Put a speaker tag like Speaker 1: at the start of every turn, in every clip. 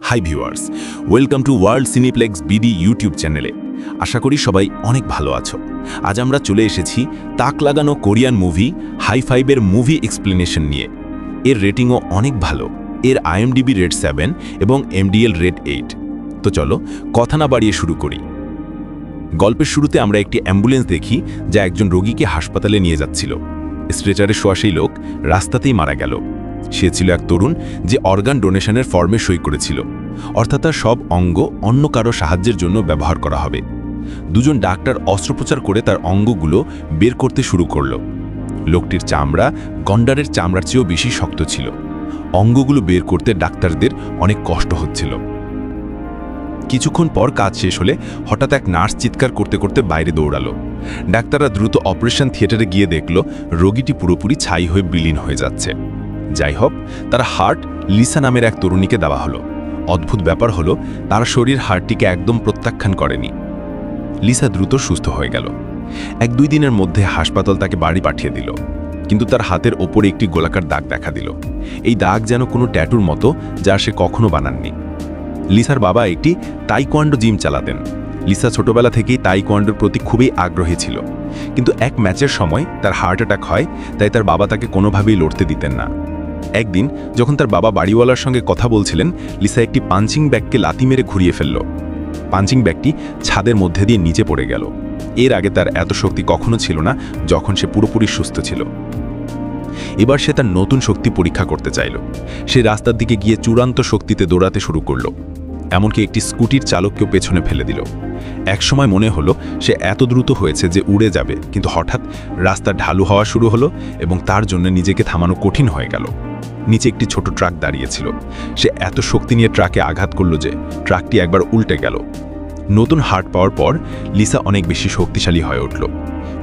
Speaker 1: Hi viewers, welcome to world cineplex BD YouTube চ্যানেলে। আশা করি সবাই অনেক ভালো আছো। আজ আমরা চলে এসেছি তাক লাগানো কোরিয়ান মুভি হাই-ফাইভের মুভি এক্সপ্লেনেশন নিয়ে। এর রেটিংও অনেক ভালো। এর IMDb রেট 7 এবং MDL রেট 8। তো চলো কথা না বাড়িয়ে শুরু করি। গল্পের শুরুতে আমরা একটি অ্যাম্বুলেন্স দেখি যা একজন রোগীকে হাসপাতালে নিয়ে যাচ্ছিল। স্ট্রেচারে শোয়া সেই লোক রাস্তাতেই মারা গেল। সে ছিল এক তরুণ যে অর্গান ডোনেশনের ফর্মে সই করেছিল, অর্থাৎ তার সব অঙ্গ অন্য কারো সাহায্যের জন্য ব্যবহার করা হবে। দুজন ডাক্তার অস্ত্রোপচার করে তার অঙ্গগুলো বের করতে শুরু করল। লোকটির চামড়া গন্ডারের চামড়ার চেয়েও বেশি শক্ত ছিল। অঙ্গগুলো বের করতে ডাক্তারদের অনেক কষ্ট হচ্ছিল। কিছুক্ষণ পর কাজ শেষ হলে হঠাৎ এক নার্স চিৎকার করতে করতে বাইরে দৌড়ালো। ডাক্তাররা দ্রুত অপারেশন থিয়েটারে গিয়ে দেখল রোগীটি পুরোপুরি ছাই হয়ে বিলীন হয়ে যাচ্ছে। যাই হোক, তার হার্ট লিসা নামের এক তরুণীকে দেওয়া হলো। অদ্ভুত ব্যাপার হলো, তার শরীর হার্টটিকে একদম প্রত্যাখ্যান করেনি। লিসা দ্রুত সুস্থ হয়ে গেল। 1-2 দিনের মধ্যে হাসপাতাল তাকে বাড়ি পাঠিয়ে দিল, কিন্তু তার হাতের ওপরে একটি গোলাকার দাগ দেখা দিল। এই দাগ যেন কোনো ট্যাটুর মতো, যা সে কখনো বানাননি। লিসার বাবা একটি তাইকোয়ান্ডো জিম চালাতেন। লিসা ছোটবেলা থেকেই তাইকোয়ান্ডোর প্রতি খুবই আগ্রহী ছিল, কিন্তু এক ম্যাচের সময় তার হার্ট অ্যাটাক হয়, তাই তার বাবা তাকে কোনোভাবেই লড়তে দিতেন না। একদিন যখন তার বাবা বাড়িওয়ালার সঙ্গে কথা বলছিলেন, লিসা একটি পাঞ্চিং ব্যাগকে লাথি মেরে ঘুরিয়ে ফেলল। পাঞ্চিং ব্যাগটি ছাদের মধ্যে দিয়ে নিচে পড়ে গেল। এর আগে তার এত শক্তি কখনো ছিল না যখন সে পুরোপুরি সুস্থ ছিল। এবার সে তার নতুন শক্তি পরীক্ষা করতে চাইল। সে রাস্তার দিকে গিয়ে চূড়ান্ত শক্তিতে দৌড়াতে শুরু করল, এমনকি একটি স্কুটির চালককেও পেছনে ফেলে দিল। একসময় মনে হলো সে এত দ্রুত হয়েছে যে উড়ে যাবে, কিন্তু হঠাৎ রাস্তা ঢালু হওয়া শুরু হলো এবং তার জন্য নিজেকে থামানো কঠিন হয়ে গেল। নিচে একটি ছোট ট্রাক দাঁড়িয়েছিল। সে এত শক্তি নিয়ে ট্রাকে আঘাত করল যে ট্রাকটি একবার উল্টে গেল। নতুন হার্ট পাওয়ার পর লিসা অনেক বেশি শক্তিশালী হয়ে উঠল।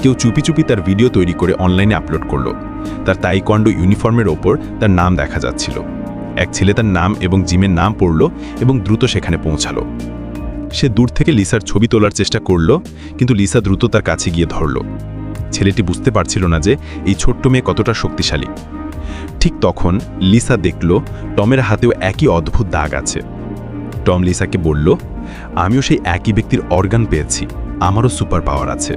Speaker 1: কেউ চুপি চুপি তার ভিডিও তৈরি করে অনলাইনে আপলোড করল। তার তাইকোয়ান্ডো ইউনিফর্মের ওপর তার নাম দেখা যাচ্ছিল। এক ছেলে তার নাম এবং জিমের নাম পড়ল এবং দ্রুত সেখানে পৌঁছালো। সে দূর থেকে লিসার ছবি তোলার চেষ্টা করল, কিন্তু লিসা দ্রুত তার কাছে গিয়ে ধরল। ছেলেটি বুঝতে পারছিল না যে এই ছোট্ট মেয়ে কতটা শক্তিশালী। ঠিক তখন লিসা দেখল টমের হাতেও একই অদ্ভুত দাগ আছে। টম লিসাকে বলল, আমিও সেই একই ব্যক্তির অর্গান পেয়েছি, আমারও সুপার পাওয়ার আছে।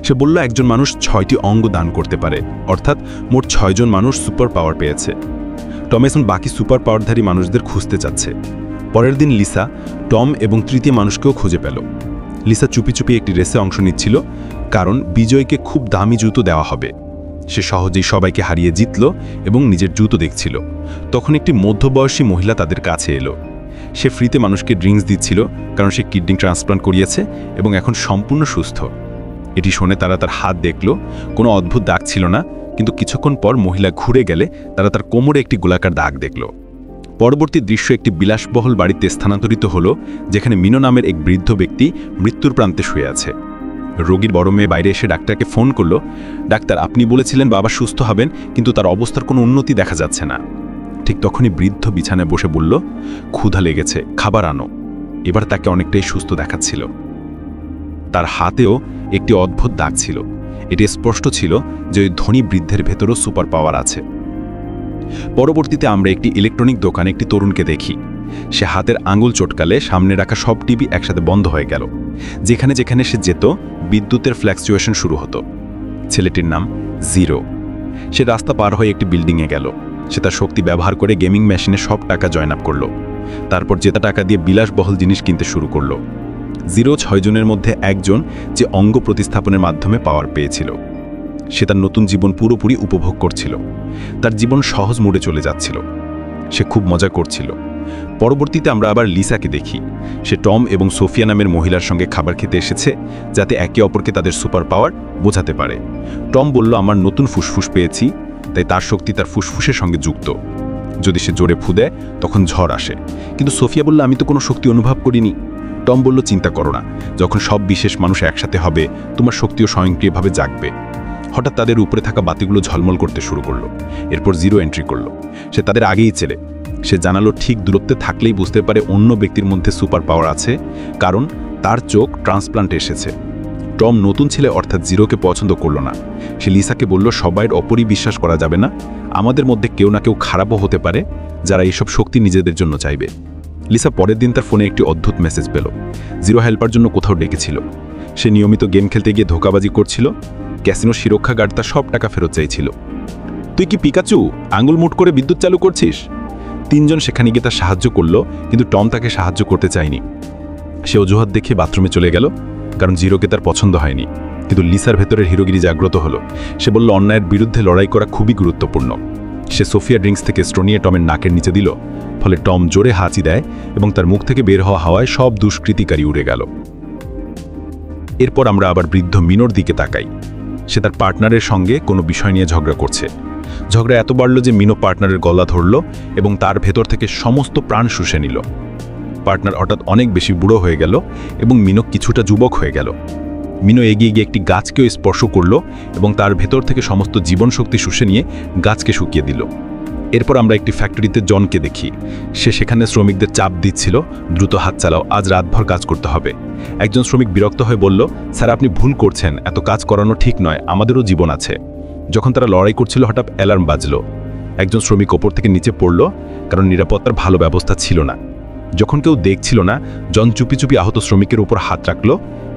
Speaker 1: সে বলল, একজন মানুষ 6টি অঙ্গ দান করতে পারে, অর্থাৎ মোট 6 জন মানুষ সুপার পাওয়ার পেয়েছে। টম এখন বাকি সুপার পাওয়ারধারী মানুষদের খুঁজতে যাচ্ছে। পরের দিন লিসা টম এবং তৃতীয় মানুষকেও খুঁজে পেল। লিসা চুপি চুপি একটি রেসে অংশ নিচ্ছিল, কারণ বিজয়কে খুব দামি জুতো দেওয়া হবে। সে সহজেই সবাইকে হারিয়ে জিতল এবং নিজের জুতো দেখছিল। তখন একটি মধ্যবয়সী মহিলা তাদের কাছে এলো। সে ফ্রিতে মানুষকে ড্রিঙ্কস দিচ্ছিল, কারণ সে কিডনি ট্রান্সপ্লান্ট করিয়েছে এবং এখন সম্পূর্ণ সুস্থ। এটি শুনে তারা তার হাত দেখল। কোনো অদ্ভুত দাগ ছিল না, কিন্তু কিছুক্ষণ পর মহিলা ঘুরে গেলে তারা তার কোমরে একটি গোলাকার দাগ দেখল। পরবর্তী দৃশ্য একটি বিলাসবহুল বাড়িতে স্থানান্তরিত হলো, যেখানে মিনো নামের এক বৃদ্ধ ব্যক্তি মৃত্যুর প্রান্তে শুয়ে আছে। রোগীর বড় মেয়ে বাইরে এসে ডাক্তারকে ফোন করল, ডাক্তার, আপনি বলেছিলেন বাবা সুস্থ হবেন, কিন্তু তার অবস্থার কোনো উন্নতি দেখা যাচ্ছে না। ঠিক তখনই বৃদ্ধ বিছানায় বসে বলল, ক্ষুধা লেগেছে, খাবার আনো। এবার তাকে অনেকটাই সুস্থ দেখাচ্ছিল। তার হাতেও একটি অদ্ভুত দাগ ছিল। এটি স্পষ্ট ছিল যে ওই ধনী বৃদ্ধের ভেতরও সুপার পাওয়ার আছে। পরবর্তীতে আমরা একটি ইলেকট্রনিক দোকানে একটি তরুণকে দেখি। সে হাতের আঙুল চটকালে সামনে রাখা সব টিভি একসাথে বন্ধ হয়ে গেল। যেখানে যেখানে সে যেত, বিদ্যুতের ফ্ল্যাকচুয়েশন শুরু হতো। ছেলেটির নাম জিরো। সে রাস্তা পার হয়ে একটি বিল্ডিংয়ে গেল। সে তার শক্তি ব্যবহার করে গেমিং মেশিনে সব টাকা জয়েন আপ করল। তারপর জেতা টাকা দিয়ে বিলাসবহুল জিনিস কিনতে শুরু করল। জিরো 6 জনের মধ্যে একজন যে অঙ্গ প্রতিস্থাপনের মাধ্যমে পাওয়ার পেয়েছিল। সে তার নতুন জীবন পুরোপুরি উপভোগ করছিল। তার জীবন সহজ মোড়ে চলে যাচ্ছিল। সে খুব মজা করছিল। পরবর্তীতে আমরা আবার লিসাকে দেখি। সে টম এবং সোফিয়া নামের মহিলার সঙ্গে খাবার খেতে এসেছে, যাতে একে অপরকে তাদের সুপার পাওয়ার বোঝাতে পারে। টম বলল, আমার নতুন ফুসফুস পেয়েছি, তাই তার শক্তি তার ফুসফুসের সঙ্গে যুক্ত। যদি সে জোরে ফু দেয় তখন ঝড় আসে। কিন্তু সোফিয়া বলল, আমি তো কোনো শক্তি অনুভব করিনি। টম বলল, চিন্তা করো না, যখন সব বিশেষ মানুষ একসাথে হবে, তোমার শক্তিও স্বয়ংক্রিয়ভাবে জাগবে। হঠাৎ তাদের উপরে থাকা বাতিগুলো ঝলমল করতে শুরু করলো। এরপর জিরো এন্ট্রি করলো। সে তাদের আগেই ছেলে। সে জানালো ঠিক দূরত্বে থাকলেই বুঝতে পারে অন্য ব্যক্তির মধ্যে সুপার পাওয়ার আছে, কারণ তার চোখ ট্রান্সপ্লান্টে এসেছে। টম নতুন ছেলে অর্থাৎ জিরোকে পছন্দ করল না। সে লিসাকে বলল, সবাইয়ের অপরই বিশ্বাস করা যাবে না, আমাদের মধ্যে কেউ না কেউ খারাপও হতে পারে, যারা এইসব শক্তি নিজেদের জন্য চাইবে। লিসা পরের দিন তার ফোনে একটি অদ্ভুত মেসেজ পেল। জিরো হেল্পার জন্য কোথাও ডেকেছিল। সে নিয়মিত গেম খেলতে গিয়ে ধোঁকাবাজি করছিল। ক্যাসিনোর সুরক্ষা গার্ড তার সব টাকা ফেরত চাইছিল। তুই কি পিকাচু, আঙুল মুট করে বিদ্যুৎ চালু করছিস? 3 জন সেখানে গিয়ে তার সাহায্য করলো, কিন্তু টম তাকে সাহায্য করতে চায়নি। সে অজুহাত দেখিয়ে বাথরুমে চলে গেল, কারণ জিরোকে তার পছন্দ হয়নি। কিন্তু লিসার ভেতরের হিরোগিরি জাগ্রত হলো। সে বলল অন্যায়ের বিরুদ্ধে লড়াই করা খুবই গুরুত্বপূর্ণ। সে সোফিয়া ড্রিঙ্কস থেকে স্ট্রো নিয়ে টমের নাকের নিচে দিল। ফলে টম জোরে হাঁচি দেয় এবং তার মুখ থেকে বের হওয়া হাওয়ায় সব দুষ্কৃতিকারী উড়ে গেল। এরপর আমরা আবার বৃদ্ধ মিনোর দিকে তাকাই। সে তার পার্টনারের সঙ্গে কোনো বিষয় নিয়ে ঝগড়া করছে। ঝগড়া এত বাড়ল যে মিনো পার্টনারের গলা ধরল এবং তার ভেতর থেকে সমস্ত প্রাণ শুষে নিল। পার্টনার হঠাৎ অনেক বেশি বুড়ো হয়ে গেল এবং মিনো কিছুটা যুবক হয়ে গেল। মিনো এগিয়ে গিয়ে একটি গাছকেও স্পর্শ করল এবং তার ভেতর থেকে সমস্ত জীবনশক্তি শুষে নিয়ে গাছকে শুকিয়ে দিল। এরপর আমরা একটি ফ্যাক্টরিতে জনকে দেখি। সে সেখানে শ্রমিকদের চাপ দিচ্ছিল, দ্রুত হাত চালাও, আজ রাতভর কাজ করতে হবে। একজন শ্রমিক বিরক্ত হয়ে বলল, স্যার আপনি ভুল করছেন, এত কাজ করানো ঠিক নয়, আমাদেরও জীবন আছে। যখন তারা লড়াই করছিল হঠাৎ অ্যালার্ম বাজল। একজন শ্রমিক ওপর থেকে নিচে পড়ল, কারণ নিরাপত্তার ভালো ব্যবস্থা ছিল না। যখন কেউ দেখছিল না, জন চুপি চুপি আহত শ্রমিকের উপর হাত রাখল।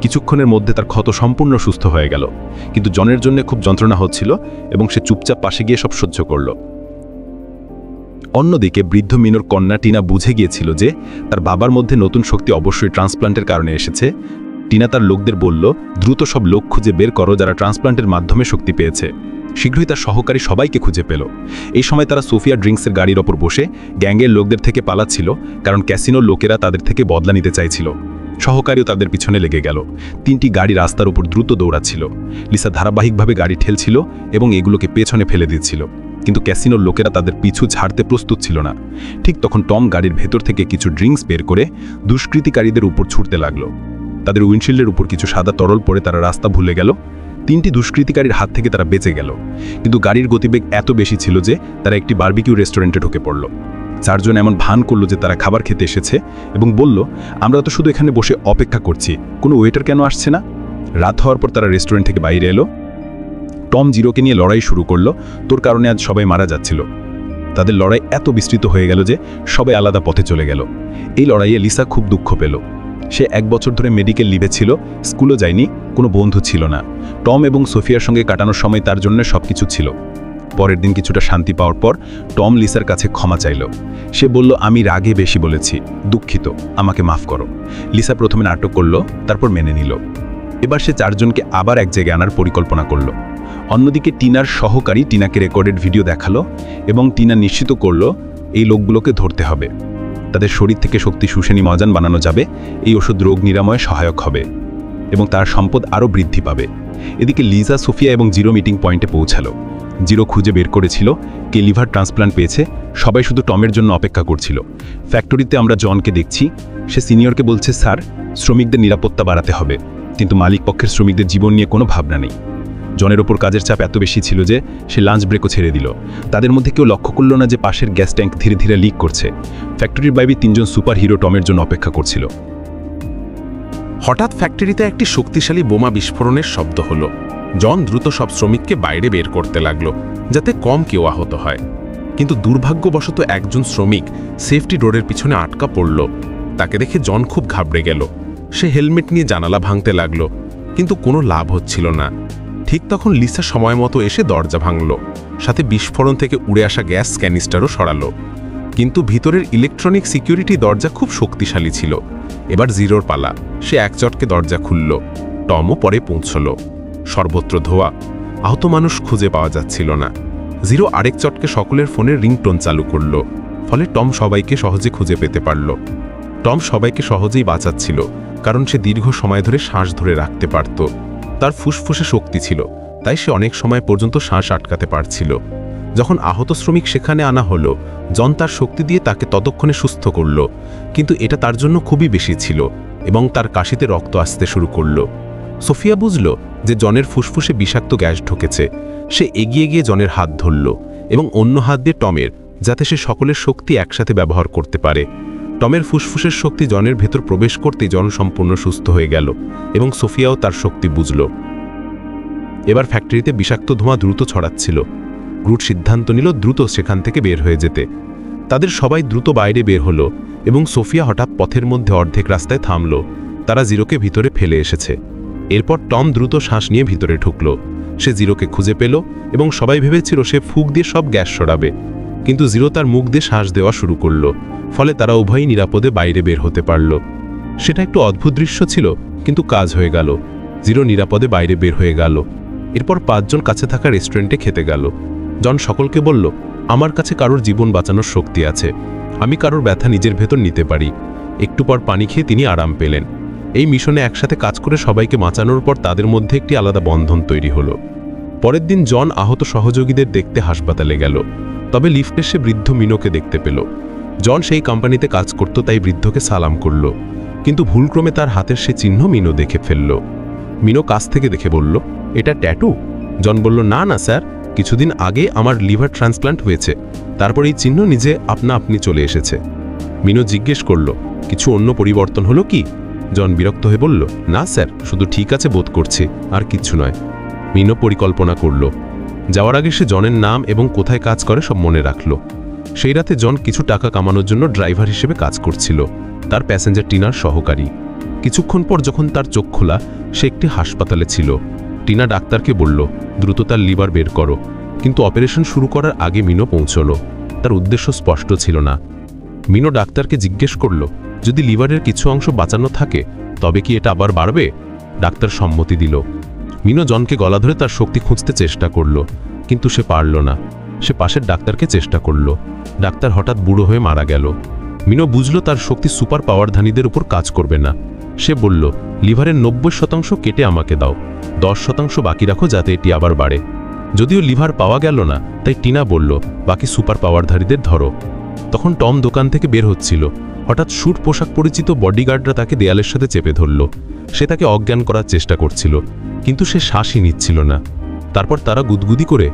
Speaker 1: কিছুক্ষণের মধ্যে তার ক্ষত সম্পূর্ণ সুস্থ হয়ে গেল। কিন্তু জনের জন্য খুব যন্ত্রণা হচ্ছিল এবং সে চুপচাপ পাশে গিয়ে সব সহ্য করল। অন্যদিকে বৃদ্ধ মিনোর কন্যা টিনা বুঝে গিয়েছিল যে তার বাবার মধ্যে নতুন শক্তি অবশ্যই ট্রান্সপ্লান্টের কারণে এসেছে। টিনা তার লোকদের বলল, দ্রুত সব লোক খুঁজে বের করো যারা ট্রান্সপ্লান্টের মাধ্যমে শক্তি পেয়েছে। শীঘ্রই তার সহকারী সবাইকে খুঁজে পেল। এই সময় তারা সোফিয়া ড্রিঙ্কসের গাড়ির ওপর বসে গ্যাংয়ের লোকদের থেকে পালাচ্ছিল, কারণ ক্যাসিনোর লোকেরা তাদের থেকে বদলা নিতে চাইছিল। সহকারীও তাদের পিছনে লেগে গেল। 3টি গাড়ি রাস্তার উপর দ্রুত দৌড়াচ্ছিল। লিসা ধারাবাহিকভাবে গাড়ি ঠেলছিল এবং এগুলোকে পেছনে ফেলে দিচ্ছিল, কিন্তু ক্যাসিনোর লোকেরা তাদের পিছু ছাড়তে প্রস্তুত ছিল না। ঠিক তখন টম গাড়ির ভেতর থেকে কিছু ড্রিঙ্কস বের করে দুষ্কৃতিকারীদের উপর ছুটতে লাগলো। তাদের উইন্ডশিল্ডের উপর কিছু সাদা তরল পড়ে তারা রাস্তা ভুলে গেল। 3টি দুষ্কৃতিকারীর হাত থেকে তারা বেঁচে গেল, কিন্তু গাড়ির গতিবেগ এত বেশি ছিল যে তারা একটি বারবিকিউ রেস্টুরেন্টে ঢুকে পড়ল। 4 জন এমন ভান করলো যে তারা খাবার খেতে এসেছে এবং বলল, আমরা তো শুধু এখানে বসে অপেক্ষা করছি, কোনো ওয়েটার কেন আসছে না? রাত হওয়ার পর তারা রেস্টুরেন্ট থেকে বাইরে এলো। টম জিরোকে নিয়ে লড়াই শুরু করলো, তোর কারণে আজ সবাই মারা যাচ্ছিল। তাদের লড়াই এত বিস্তৃত হয়ে গেল যে সবাই আলাদা পথে চলে গেল। এই লড়াইয়ে লিসা খুব দুঃখ পেল। সে 1 বছর ধরে মেডিকেল লিভে ছিল, স্কুলও যায়নি, কোনো বন্ধু ছিল না। টম এবং সোফিয়ার সঙ্গে কাটানোর সময় তার জন্য সবকিছু ছিল। পরের দিন কিছুটা শান্তি পাওয়ার পর টম লিসার কাছে ক্ষমা চাইল। সে বলল, আমি রাগে বেশি বলেছি, দুঃখিত, আমাকে মাফ করো। লিসা প্রথমে নাটক করল, তারপর মেনে নিল। এবার সে 4 জনকে আবার এক জায়গায় আনার পরিকল্পনা করল। অন্যদিকে টিনার সহকারী টিনাকে রেকর্ডেড ভিডিও দেখালো এবং টিনা নিশ্চিত করল এই লোকগুলোকে ধরতে হবে। তাদের শরীর থেকে শক্তি শুষে নিয়ে মজান বানানো যাবে। এই ওষুধ রোগ নিরাময়ে সহায়ক হবে এবং তার সম্পদ আরও বৃদ্ধি পাবে। এদিকে লিজা, সোফিয়া এবং জিরো মিটিং পয়েন্টে পৌঁছালো। জিরো খুঁজে বের করেছিল কে লিভার ট্রান্সপ্লান্ট পেয়েছে। সবাই শুধু টমের জন্য অপেক্ষা করছিল। ফ্যাক্টরিতে আমরা জনকে দেখছি। সে সিনিয়রকে বলছে, স্যার, শ্রমিকদের নিরাপত্তা বাড়াতে হবে, কিন্তু মালিক পক্ষের শ্রমিকদের জীবন নিয়ে কোনো ভাবনা নেই। জনের ওপর কাজের চাপ এত বেশি ছিল যে সে লাঞ্চ ব্রেকও ছেড়ে দিল। তাদের মধ্যে কেউ লক্ষ্য করল না যে পাশের গ্যাস ট্যাঙ্ক ধীরে ধীরে লিক করছে। ফ্যাক্টরির বাইরে 3 জন সুপার হিরো টমের জন্য অপেক্ষা করছিল।
Speaker 2: হঠাৎ ফ্যাক্টরিতে একটি শক্তিশালী বোমা বিস্ফোরণের শব্দ হলো। জন দ্রুত সব শ্রমিককে বাইরে বের করতে লাগলো, যাতে কম কেউ আহত হয়। কিন্তু দুর্ভাগ্যবশত একজন শ্রমিক সেফটি ডোরের পিছনে আটকা পড়ল। তাকে দেখে জন খুব ঘাবড়ে গেল। সে হেলমেট নিয়ে জানালা ভাঙতে লাগলো, কিন্তু কোনো লাভ হচ্ছিল না। ঠিক তখন লিসা সময় মতো এসে দরজা ভাঙল, সাথে বিস্ফোরণ থেকে উড়ে আসা গ্যাস ক্যানিস্টারও সরালো। কিন্তু ভিতরের ইলেকট্রনিক সিকিউরিটি দরজা খুব শক্তিশালী ছিল। এবার জিরোর পালা। সে এক চটকে দরজা খুলল। টমও পরে পৌঁছল। সর্বত্র ধোয়া, আহত মানুষ খুঁজে পাওয়া যাচ্ছিল না। জিরো আরেক চটকে সকলের ফোনের রিংটোন চালু করল, ফলে টম সবাইকে সহজে খুঁজে পেতে পারল। টম সবাইকে সহজেই বাঁচাচ্ছিল, কারণ সে দীর্ঘ সময় ধরে শ্বাস ধরে রাখতে পারত। তার ফুসফুসে শক্তি ছিল, তাই সে অনেক সময় পর্যন্ত শ্বাস আটকাতে পারছিল। যখন আহত শ্রমিক সেখানে আনা হলো, জন তার শক্তি দিয়ে তাকে ততক্ষণে সুস্থ করল, কিন্তু এটা তার জন্য খুবই বেশি ছিল এবং তার কাশিতে রক্ত আসতে শুরু করল। সোফিয়া বুঝল যে জনের ফুসফুসে বিষাক্ত গ্যাস ঢুকেছে। সে এগিয়ে গিয়ে জনের হাত ধরল এবং অন্য হাত দিয়ে টমের, যাতে সে সকলের শক্তি একসাথে ব্যবহার করতে পারে। টমের ফুসফুসের শক্তি জনের ভেতর প্রবেশ করতেই জন সম্পূর্ণ সুস্থ হয়ে গেল এবং সোফিয়াও তার শক্তি বুঝল। এবার ফ্যাক্টরিতে বিষাক্ত ধোঁয়া দ্রুত ছড়াচ্ছিল। গ্রুট সিদ্ধান্ত নিল দ্রুত সেখান থেকে বের হয়ে যেতে। তাদের সবাই দ্রুত বাইরে বের হলো এবং সোফিয়া হঠাৎ পথের মধ্যে অর্ধেক রাস্তায় থামল। তারা জিরোকে ভিতরে ফেলে এসেছে। এরপর টম দ্রুত শ্বাস নিয়ে ভিতরে ঢুকল। সে জিরোকে খুঁজে পেল এবং সবাই ভেবেছিল সে ফুঁক দিয়ে সব গ্যাস সরাবে, কিন্তু জিরো তার মুখ দিয়ে শ্বাস দেওয়া শুরু করল। ফলে তারা উভয়ই নিরাপদে বাইরে বের হতে পারল। সেটা একটু অদ্ভুত দৃশ্য ছিল, কিন্তু কাজ হয়ে গেল। জিরো নিরাপদে বাইরে বের হয়ে গেল। এরপর 5 জন কাছে থাকা রেস্টুরেন্টে খেতে গেল। জন সকলকে বলল, আমার কাছে কারোর জীবন বাঁচানোর শক্তি আছে, আমি কারোর ব্যথা নিজের ভেতর নিতে পারি। একটু পর পানি খেয়ে তিনি আরাম পেলেন। এই মিশনে একসাথে কাজ করে সবাইকে বাঁচানোর পর তাদের মধ্যে একটি আলাদা বন্ধন তৈরি হলো। পরের দিন জন আহত সহযোগীদের দেখতে হাসপাতালে গেল, তবে লিফটে সে বৃদ্ধ মিনোকে দেখতে পেল। জন সেই কোম্পানিতে কাজ করত, তাই বৃদ্ধকে সালাম করল, কিন্তু ভুলক্রমে তার হাতের সে চিহ্ন মিনো দেখে ফেলল। মিনো কাছ থেকে দেখে বলল, এটা ট্যাটু? জন বলল, না না স্যার, কিছুদিন আগে আমার লিভার ট্রান্সপ্লান্ট হয়েছে, তারপর এই চিহ্ন নিজে আপনি চলে এসেছে। মিনো জিজ্ঞেস করল, কিছু অন্য পরিবর্তন হলো কি? জন বিরক্ত হয়ে বলল, না স্যার, শুধু ঠিক আছে বোধ করছি, আর কিচ্ছু নয়। মিনো পরিকল্পনা করল। যাওয়ার আগে সে জনের নাম এবং কোথায় কাজ করে সব মনে রাখল। সেই রাতে জন কিছু টাকা কামানোর জন্য ড্রাইভার হিসেবে কাজ করছিল, তার প্যাসেঞ্জার টিনার সহকারী। কিছুক্ষণ পর যখন তার চোখ খোলা, সে একটি হাসপাতালে ছিল। টিনা ডাক্তারকে বলল, দ্রুত তার লিভার বের করো, কিন্তু অপারেশন শুরু করার আগে মিনো পৌঁছল। তার উদ্দেশ্য স্পষ্ট ছিল না। মিনো ডাক্তারকে জিজ্ঞেস করল, যদি লিভারের কিছু অংশ বাঁচানো থাকে তবে কি এটা আবার বাড়বে? ডাক্তার সম্মতি দিল। মিনো জনকে গলা ধরে তার শক্তি খুঁজতে চেষ্টা করল, কিন্তু সে পারল না। সে পাশের ডাক্তারকে চেষ্টা করল। ডাক্তার হঠাৎ বুড়ো হয়ে মারা গেল। মিনো বুঝল তার শক্তি সুপার পাওয়ারধানীদের উপর কাজ করবে না। সে বলল, লিভারের 90% কেটে আমাকে দাও, 10% বাকি রাখো যাতে এটি আবার বাড়ে। যদিও লিভার পাওয়া গেল না, তাই টিনা বলল, বাকি সুপার পাওয়ারধারীদের ধরো। তখন টম দোকান থেকে বের হচ্ছিল। হঠাৎ স্যুট পোশাক পরিচিত বডিগার্ডরা তাকে দেয়ালের সাথে চেপে ধরল। সে তাকে অজ্ঞান করার চেষ্টা করছিল, কিন্তু সে শ্বাসই নিচ্ছিল না। তারপর তারা গুদগুদি করে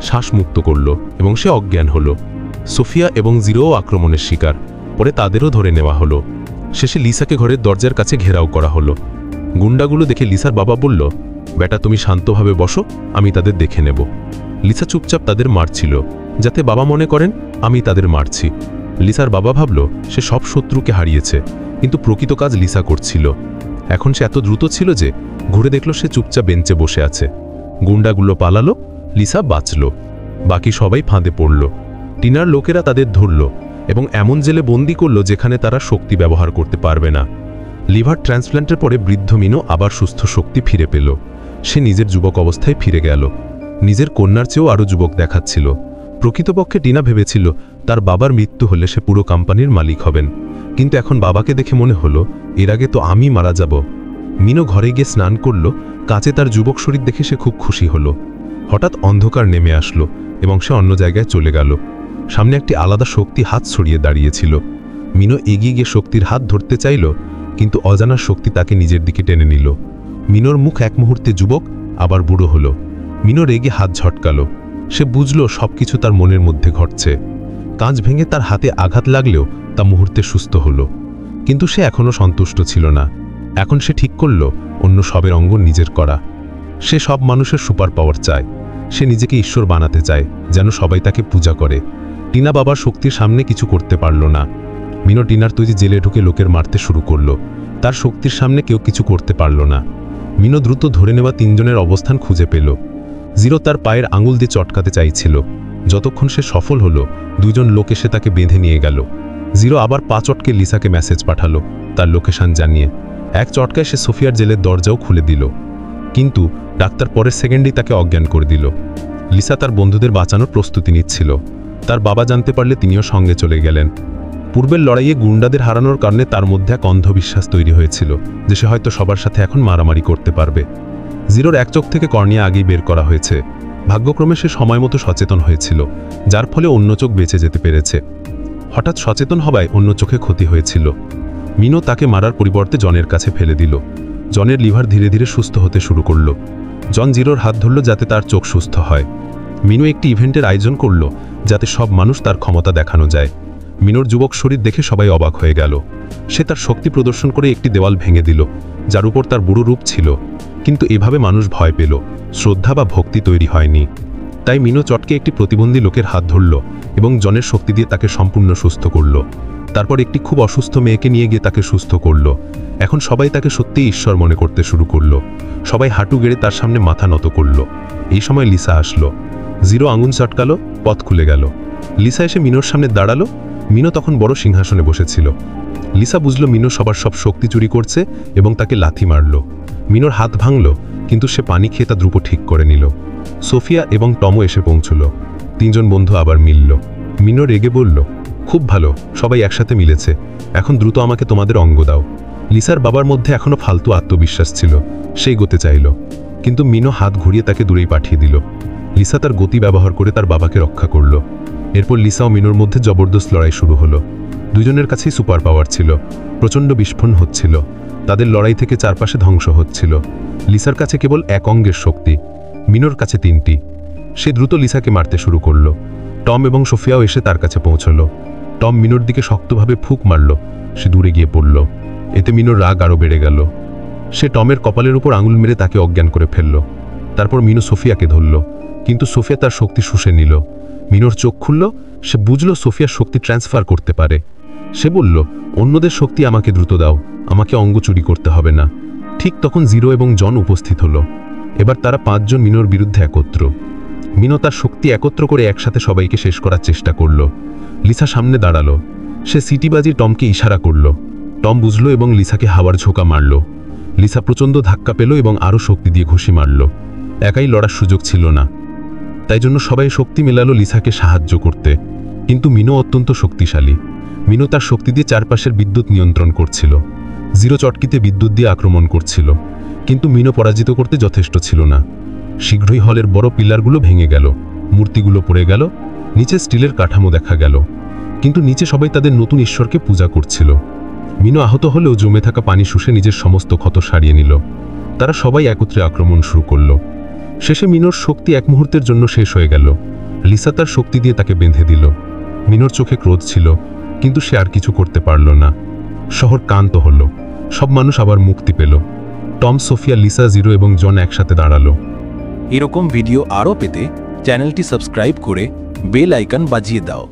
Speaker 2: শ্বাস মুক্ত করল এবং সে অজ্ঞান হল। সোফিয়া এবং জিরোও আক্রমণের শিকার। পরে তাদেরও ধরে নেওয়া হলো। শেষে লিসাকে ঘরের দরজার কাছে ঘেরাও করা হলো। গুন্ডাগুলো দেখে লিসার বাবা বলল, বেটা তুমি শান্তভাবে বসো, আমি তাদের দেখে নেব। লিসা চুপচাপ তাদের মারছিল, যাতে বাবা মনে করেন আমি তাদের মারছি। লিসার বাবা ভাবল সে সব শত্রুকে হারিয়েছে, কিন্তু প্রকৃত কাজ লিসা করছিল। এখন সে এত দ্রুত ছিল যে ঘুরে দেখল সে চুপচাপ বেঞ্চে বসে আছে। গুন্ডাগুলো পালালো, লিসা বাঁচল। বাকি সবাই ফাঁদে পড়ল। টিনার লোকেরা তাদের ধরল এবং এমন জেলে বন্দি করল যেখানে তারা শক্তি ব্যবহার করতে পারবে না। লিভার ট্রান্সপ্ল্যান্টের পরে বৃদ্ধ মিনো আবার সুস্থ শক্তি ফিরে পেল। সে নিজের যুবক অবস্থায় ফিরে গেল। নিজের কন্যার চেয়েও আরও যুবক দেখাচ্ছিল। প্রকৃতপক্ষে টিনা ভেবেছিল তার বাবার মৃত্যু হলে সে পুরো কোম্পানির মালিক হবেন, কিন্তু এখন বাবাকে দেখে মনে হলো এর আগে তো আমি মারা যাব। মিনো ঘরে গিয়ে স্নান করল। কাছে তার যুবক শরীর দেখে সে খুব খুশি হলো। হঠাৎ অন্ধকার নেমে আসলো এবং সে অন্য জায়গায় চলে গেল। সামনে একটি আলাদা শক্তি হাত ছড়িয়ে দাঁড়িয়েছিল। মিনো এগিয়ে গিয়ে শক্তির হাত ধরতে চাইল, কিন্তু অজানা শক্তি তাকে নিজের দিকে টেনে নিল। মিনোর মুখ এক মুহূর্তে যুবক আবার বুড়ো হলো। মিনো রেগে হাত ঝটকালো। সে বুঝল সবকিছু তার মনের মধ্যে ঘটছে। কাঁচ ভেঙে তার হাতে আঘাত লাগলেও তা মুহূর্তে সুস্থ হলো, কিন্তু সে এখনও সন্তুষ্ট ছিল না। এখন সে ঠিক করল অন্য সবের অঙ্গ নিজের করা। সে সব মানুষের সুপার পাওয়ার চায়। সে নিজেকে ঈশ্বর বানাতে চায়, যেন সবাই তাকে পূজা করে। টিনা বাবার শক্তির সামনে কিছু করতে পারল না। মিনো টিনার তৈরি জেলে ঢুকে লোকের মারতে শুরু করল। তার শক্তির সামনে কেউ কিছু করতে পারল না। মিনো দ্রুত ধরে নেওয়া 3 জনের অবস্থান খুঁজে পেল। জিরো তার পায়ের আঙুল দিয়ে চটকাতে চাইছিল। যতক্ষণ সে সফল হলো, 2 জন লোক এসে তাকে বেঁধে নিয়ে গেল। জিরো আবার 5 চটকে লিসাকে মেসেজ পাঠালো তার লোকেশন জানিয়ে। এক চটকায় সে সোফিয়ার জেলের দরজাও খুলে দিল, কিন্তু ডাক্তার পরের সেকেন্ডেই তাকে অজ্ঞান করে দিল। লিসা তার বন্ধুদের বাঁচানোর প্রস্তুতি নিচ্ছিল। তার বাবা জানতে পারলে তিনিও সঙ্গে চলে গেলেন। পূর্বের লড়াইয়ে গুন্ডাদের হারানোর কারণে তার মধ্যে এক অন্ধবিশ্বাস তৈরি হয়েছিল যে সে হয়তো সবার সাথে এখন মারামারি করতে পারবে। জিরোর এক চোখ থেকে কর্নিয়া আগেই বের করা হয়েছে। ভাগ্যক্রমে সে সময় মতো সচেতন হয়েছিল, যার ফলে অন্য চোখ বেঁচে যেতে পেরেছে। হঠাৎ সচেতন হওয়ায় অন্য চোখে ক্ষতি হয়েছিল। মিনো তাকে মারার পরিবর্তে জনের কাছে ফেলে দিল। জনের লিভার ধীরে ধীরে সুস্থ হতে শুরু করল। জন জিরোর হাত ধরল যাতে তার চোখ সুস্থ হয়। মিনো একটি ইভেন্টের আয়োজন করল যাতে সব মানুষ তার ক্ষমতা দেখানো যায়। মিনোর যুবক শরীর দেখে সবাই অবাক হয়ে গেল। সে তার শক্তি প্রদর্শন করে একটি দেওয়াল ভেঙে দিল, যার উপর তার বুড়ো রূপ ছিল। কিন্তু এভাবে মানুষ ভয় পেল, শ্রদ্ধা বা ভক্তি তৈরি হয়নি। তাই মিনো চটকে একটি প্রতিবন্ধী লোকের হাত ধরল এবং জনের শক্তি দিয়ে তাকে সম্পূর্ণ সুস্থ করল। তারপর একটি খুব অসুস্থ মেয়েকে নিয়ে গিয়ে তাকে সুস্থ করল। এখন সবাই তাকে সত্যিই ঈশ্বর মনে করতে শুরু করল। সবাই হাঁটু গেড়ে তার সামনে মাথা নত করল। এই সময় লিসা আসলো। জিরো আঙুল চটকালো, পথ খুলে গেল। লিসা এসে মিনোর সামনে দাঁড়ালো। মিনো তখন বড় সিংহাসনে বসেছিল। লিসা বুঝল মিনো সবার সব শক্তি চুরি করছে এবং তাকে লাথি মারল। মিনোর হাত ভাঙল, কিন্তু সে পানি খেয়ে তা দ্রুত ঠিক করে নিল। সোফিয়া এবং টমও এসে পৌঁছল। তিনজন বন্ধু আবার মিলল। মিনো রেগে বলল, খুব ভালো, সবাই একসাথে মিলেছে, এখন দ্রুত আমাকে তোমাদের অঙ্গ দাও। লিসার বাবার মধ্যে এখনো ফালতু আত্মবিশ্বাস ছিল, সেই গতে চাইল, কিন্তু মিনো হাত ঘুরিয়ে তাকে দূরেই পাঠিয়ে দিল। লিসা তার গতি ব্যবহার করে তার বাবাকে রক্ষা করল। এরপর লিসা ও মিনোর মধ্যে জবরদস্ত লড়াই শুরু হলো। দুজনের কাছেই সুপার পাওয়ার ছিল। প্রচণ্ড বিস্ফোরণ হচ্ছিল। তাদের লড়াই থেকে চারপাশে ধ্বংস হচ্ছিল। লিসার কাছে কেবল এক অঙ্গের শক্তি, মিনোর কাছে 3টি। সে দ্রুত লিসাকে মারতে শুরু করল। টম এবং সোফিয়াও এসে তার কাছে পৌঁছল। টম মিনোর দিকে শক্তভাবে ফুঁক মারল। সে দূরে গিয়ে পড়ল। এতে মিনোর রাগ আরও বেড়ে গেল। সে টমের কপালের উপর আঙুল মেরে তাকে অজ্ঞান করে ফেলল। তারপর মিনো সোফিয়াকে ধরল, কিন্তু সোফিয়া তার শক্তি শুষে নিল। মিনোর চোখ খুলল। সে বুঝল সোফিয়ার শক্তি ট্রান্সফার করতে পারে। সে বলল, অন্যদের শক্তি আমাকে দ্রুত দাও, আমাকে অঙ্গ চুরি করতে হবে না। ঠিক তখন জিরো এবং জন উপস্থিত হলো। এবার তারা 5 জন মিনোর বিরুদ্ধে একত্র। মিনো তার শক্তি একত্র করে একসাথে সবাইকে শেষ করার চেষ্টা করল। লিসা সামনে দাঁড়ালো। সে সিটিবাজি টমকে ইশারা করল। টম বুঝল এবং লিসাকে হাওয়ার ঝোঁকা মারল। লিসা প্রচণ্ড ধাক্কা পেল এবং আরও শক্তি দিয়ে ঘুষি মারল। একাই লড়ার সুযোগ ছিল না, তাই জন্য সবাই শক্তি মেলালো লিসাকে সাহায্য করতে। কিন্তু মিনো অত্যন্ত শক্তিশালী। মিনো তার শক্তি দিয়ে চারপাশের বিদ্যুৎ নিয়ন্ত্রণ করছিল। জিরো চটকিতে বিদ্যুৎ দিয়ে আক্রমণ করছিল, কিন্তু মিনো পরাজিত করতে যথেষ্ট ছিল না। শীঘ্রই হলের বড় পিলারগুলো ভেঙে গেল, মূর্তিগুলো পড়ে গেল, নিচে স্টিলের কাঠামো দেখা গেল। কিন্তু নিচে সবাই তাদের নতুন ঈশ্বরকে পূজা করছিল। মিনো আহত হলেও জমে থাকা পানি শুষে নিজের সমস্ত ক্ষত সারিয়ে নিল। তারা সবাই একত্রে আক্রমণ শুরু করল। শেষে মিনোর শক্তি এক মুহূর্তের জন্য শেষ হয়ে গেল। লিসা তার শক্তি দিয়ে তাকে বেঁধে দিল। মিনোর চোখে ক্রোধ ছিল, কিন্তু সে আর কিছু করতে পারল না। শহর ক্লান্ত হল। সব মানুষ আবার মুক্তি পেল। টম, সোফিয়া, লিসা, জিরো এবং জন একসাথে দাঁড়ালো।
Speaker 1: এরকম ভিডিও আরও পেতে চ্যানেলটি সাবস্ক্রাইব করে বেল আইকন বাজিয়ে দাও।